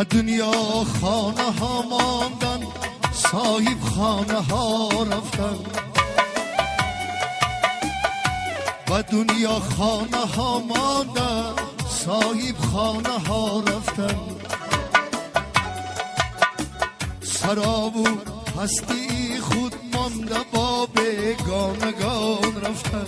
و دنیا خانه ها ماندن، صاحب خانه ها رفتن. و دنیا خانه ها ماندن، صاحب خانه ها رفتن. سراب و هستی خود مانده، با بیگانگان رفتن.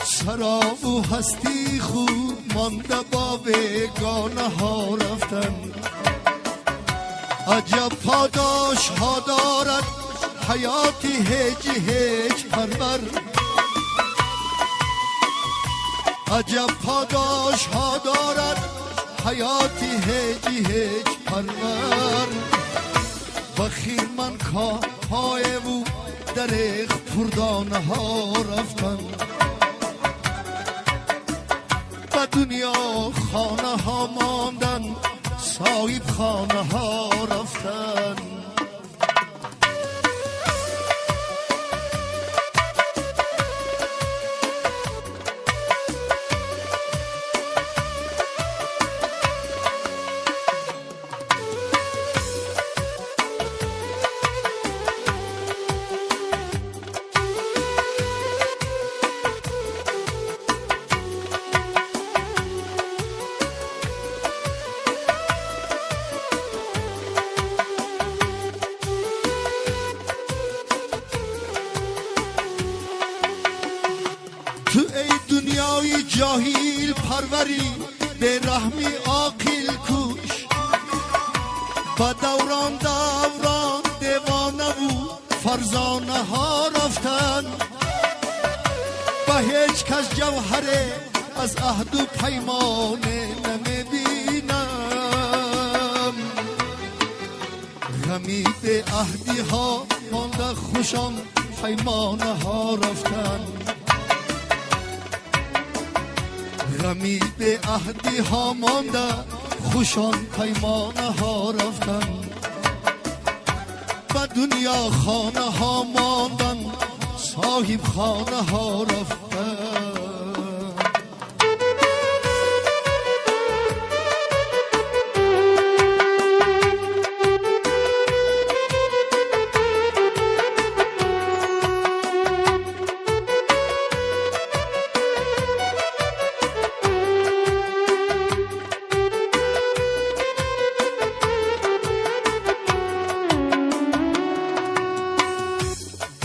سراب و هستی خود مانده، با بیگانه ها رفتن. عجب پاداش ها دارد حیاتی هیچ پرور. عجب پاداش ها دارد حیاتی هیچ پرور. و خیرمن های او در پردانه ها رفتن. و دنیا خانه ها ماندن، صاحب خانه ها رفتن. تو ای دنیای جاهیل پروری، به رحمی عاقل کوش. با دوران دیوانه و فرزانه ها رفتن. با هیچ کس جوهره از عهد و پیمانه نمیبینم. غمی به عهدی ها مانده، خوشان پیمانه ها رفتن. غمی به عهدی ها مانده، خوشان پیمانه ها رفتن. و دنیا خانه ها ماندن، صاحب خانه ها رفتن.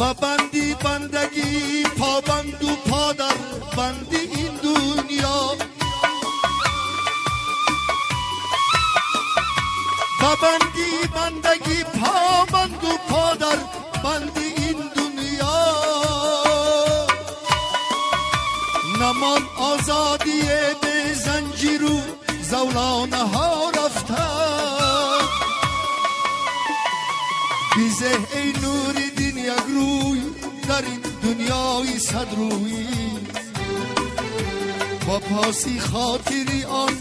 و بندی بندگی، پابند و پادر بندی این دنیا. و بندی بندگی، پابند و پادر بندی این دنیا. نمان آزادی به زنجیر و زولانه ها رفتن. بیزه ای نوری دین یک روی، در این دنیای صد روی. با پاسی خاطری آن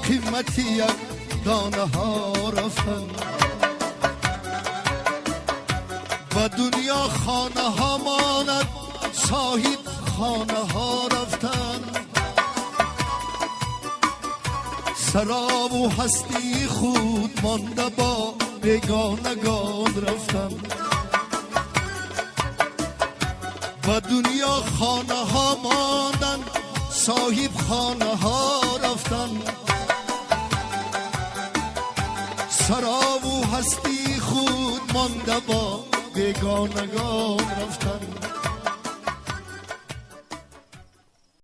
قیمتی یک دانه ها رفتن. و دنیا خانه ها ماند، صاحب خانه ها رفتن. سراب و هستی خود مانده، با بیگانگان رفتن. و دنیا خانه ها ماندن، صاحب خانه ها رفتن. سراب و هستی خود مانده، با بیگانگان رفتن.